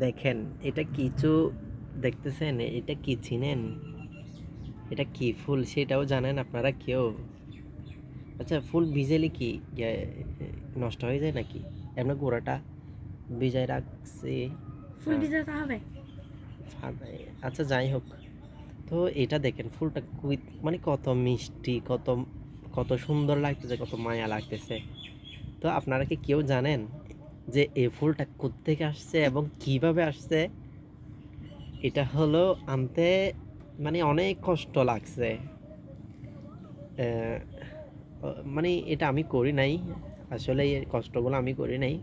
দেখেন এটা কিছু দেখতেছেন, এটা কি চিনেন? এটা কি ফুল সেটাও জানেন আপনারা কেউ? আচ্ছা, ফুল ভিজেলে কি নষ্ট হয়ে যায় নাকি? এমনি গোড়াটা ভিজায় রাখছি। ফুল ভিজাতে হবে। আচ্ছা যাই হোক, তো এটা দেখেন ফুলটা মানে কত মিষ্টি, কত কত সুন্দর লাগতেছে, কত মায়া লাগতেছে। তো আপনারা কি কেউ জানেন যে এই ফুলটা কোত্থেকে আসছে এবং কিভাবে আসছে? এটা হলো আনতে মানে অনেক কষ্ট লাগছে। আহ, মানে এটা আমি করি নাই, আসলে এই কষ্টগুলো আমি করি নাই,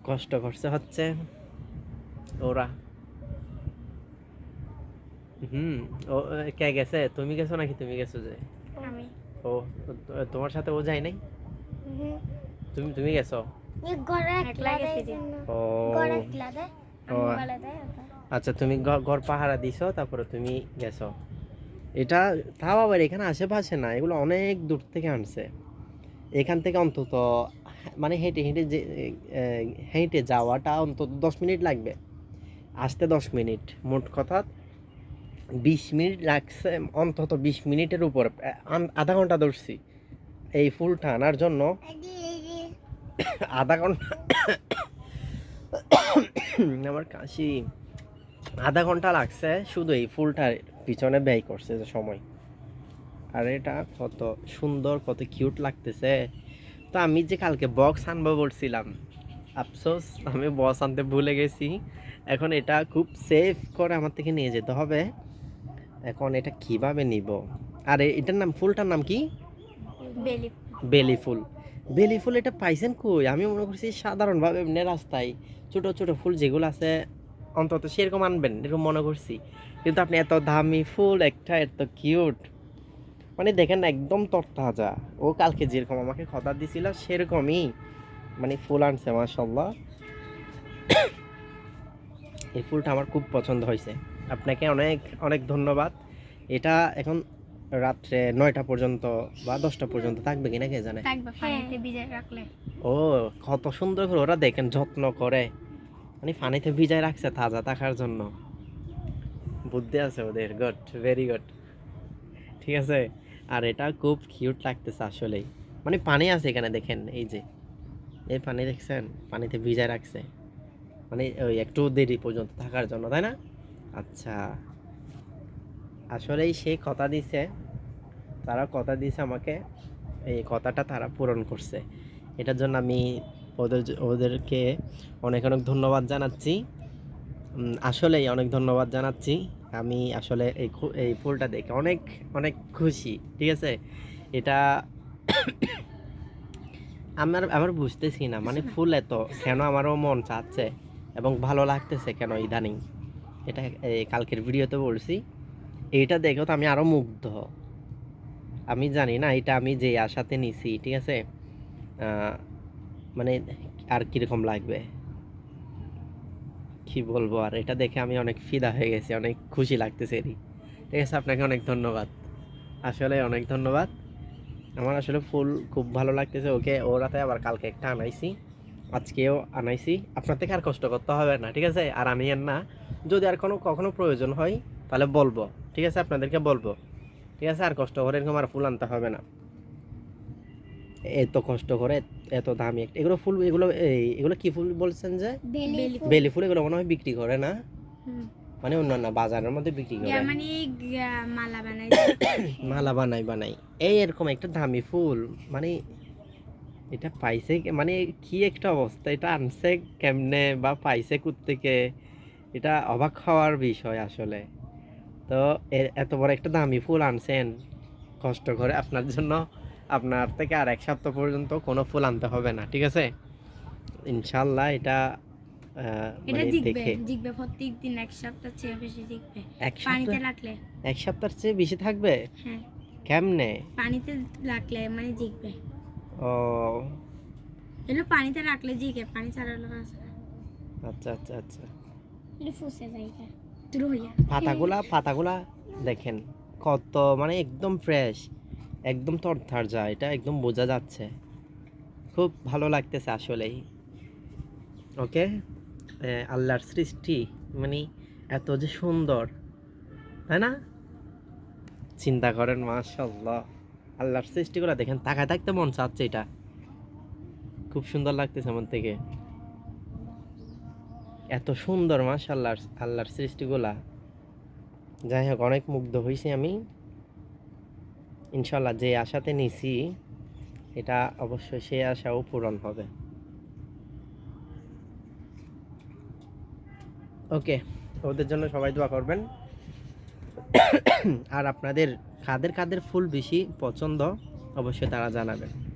কষ্ট করছে হচ্ছে ওরা। হুম। ও কে গেছে? তুমি গেছো নাকি তুমি গেছো যে? আমি ও, তোমার সাথে ও যায় নাই? তুমি গেছো? একলা গেছি রে। ও ও, আচ্ছা তুমি ঘর পাহারা দিছো তারপরে তুমি গেছো। এটা তাও আবার এখানে আশেপাশে না, এগুলো অনেক দূর থেকে আনছে। এখান থেকে অন্তত মানে হেঁটে হেঁটে যে হেঁটে যাওয়াটা অন্তত 10 মিনিট লাগবে, আসতে 10 মিনিট, মোট কথা 20 মিনিট লাগছে। অন্তত 20 মিনিটের উপর, আধা ঘন্টা ধরছি এই ফুলটা আনার জন্য। আধা ঘন্টা আমার কাশি, আধা ঘন্টা লাগছে শুধু এই ফুলটার পিছনে ব্যয় করছে যে সময়। আর এটা কত সুন্দর, কত কিউট লাগতেছে। তো আমি যে কালকে বক্স আনবো বলছিলাম, আফসোস আমি বক্স আনতে ভুলে গেছি। এখন এটা খুব সেফ করে আমার থেকে নিয়ে যেতে হবে। এখন এটা কিভাবে নিব? আর এটার নাম, ফুলটার নাম কি? বেলি। বেলি ফুল। বেলি ফুল এটা পাইছেন কই? আমি মনে করছি সাধারণভাবে এমনি রাস্তায় ছোট ছোট ফুল যেগুলো আছে অন্তত সেরকম আনবেন এরকম মনে করছি, কিন্তু আপনি এত দামি ফুল একটা, এত কিউট, মানে দেখেন না একদম তরতাজা। ও কালকে যেরকম আমাকে কথা দিছিল সেরকমই মানে ফুল আনছে, মাশাআল্লাহ। এই ফুলটা আমার খুব পছন্দ হয়েছে। আপনাকে অনেক অনেক ধন্যবাদ। এটা এখন রাত্রে 9টা পর্যন্ত বা 10টা পর্যন্ত থাকবে কিনা কে জানে। থাকবে পানিতে ভিজায় রাখলে। ও, কত সুন্দর করে ওরা দেখেন যত্ন করে, মানে পানিতে ভিজায় রাখছে তাজা থাকার জন্য। বুদ্ধি আছে ওদের, গুড, ভেরি গুড। ঠিক আছে। আর এটা খুব কিউট লাগতেছে আসলেই, মানে পানি আছে এখানে দেখেন, এই যে এই পানি দেখছেন, পানিতে ভিজায় রাখছে, মানে ওই একটু দেরি পর্যন্ত থাকার জন্য, তাই না? আচ্ছা, আসলেই সে কথা দিছে, তারা কথা দিছে আমাকে, এই কথাটা তারা পূরণ করছে। এটার জন্য আমি ওদেরকে অনেক অনেক ধন্যবাদ জানাচ্ছি। আসলেই অনেক ধন্যবাদ জানাচ্ছি। আমি আসলে এই ফুলটা দেখে অনেক অনেক খুশি। ঠিক আছে। এটা আমার আমার বুঝতেছি না, মানে ফুল এত কেন আমারও মন চাচ্ছে এবং ভালো লাগতেছে কেন ইদানিং। এটা কালকের ভিডিওতে বলছি, এইটা দেখেও তো আমি আরো মুগ্ধ। আমি জানি না এটা আমি যে আশাতে নিছি, ঠিক আছে, মানে আর কিরকম লাগবে কি বলবো। আর এটা দেখে আমি অনেক ফিদা হয়ে গেছি, অনেক খুশি লাগতেছে এরই। ঠিক আছে, আপনাকে অনেক ধন্যবাদ, আসলে অনেক ধন্যবাদ। আমার আসলে ফুল খুব ভালো লাগতেছে। ওকে, ও রাতে আবার কালকে একটা আনাইছি, আজকেও আনাইছি। আপনার থেকে আর কষ্ট করতে হবে না, ঠিক আছে, আর আনিয়েন না। যদি আর কখনো প্রয়োজন হয় তাহলে বলবো, ঠিক আছে, আপনাদেরকে বলবো। ঠিক আছে, আর কষ্ট করে এরকম আর ফুল আনতে হবে না। এত কষ্ট করে, এত দামি একটা এগুলো ফুল, এগুলো কি ফুল বলছেন যে? বেলি ফুল। এগুলো মনে হয় বিক্রি করে না, মানে অন্যান্য বাজারের মধ্যে বিক্রি করে, মানে মালা বানাই। মালা বানাই এই এরকম একটা দামি ফুল। মানে এটা পাইছে মানে কি একটা অবস্থা, এটা আনছে কেমনে বা পাইছে কোত্থেকে, এটা অবাক হওয়ার বিষয় আসলে। তো এত বড় একটা দামি ফুল আনছেন কষ্ট করে আপনার জন্য, আপনার থেকে আর 1 সপ্তাহ পর্যন্ত কোনো ফুল আনতে হবে না, ঠিক আছে, ইনশাল্লাহ। এটা এটা মানে জিগবে দেখে জিগবে প্রত্যেক দিন, এক সপ্তাহ চেয়ে বেশি জিগবে 1 সপ্তাহ, পানিতে রাখলে। 1 সপ্তাহের চেয়ে বেশি থাকবে? হ্যাঁ, কেমনে? পানিতে রাখলে মানে জিগবে। ও, এগুলো পানিতে রাখলে জিগে, পানি ছাড়া হলো না। আচ্ছা আচ্ছা আচ্ছা। এটা ফুসে যাইবে তুই হইয়া পাতাগুলা দেখেন কত মানে একদম ফ্রেশ, একদম তরতাজা, এটা একদম বোঝা যাচ্ছে। খুব ভালো লাগতেছে আসলেই। ওকে, আল্লাহর সৃষ্টি মানে এত যে সুন্দর, তাই না? চিন্তা করেন, মাশাআল্লাহ, আল্লাহর সৃষ্টিগুলো দেখেন, তাকায় থাকতে মন চাচ্ছে। এটা খুব সুন্দর লাগতেছে আমার থেকে, এত সুন্দর মাশাআল্লাহ আল্লাহর সৃষ্টিগুলা। যাই হোক, অনেক মুগ্ধ হয়েছি আমি। ইনশাল্লাহ যে আশাতে নিছি এটা অবশ্যই সেই আশাও পূরণ হবে। ওকে, ওদের জন্য সবাই দোয়া করবেন। আর আপনাদের কাদের কাদের ফুল বেশি পছন্দ অবশ্যই তারা জানাবেন।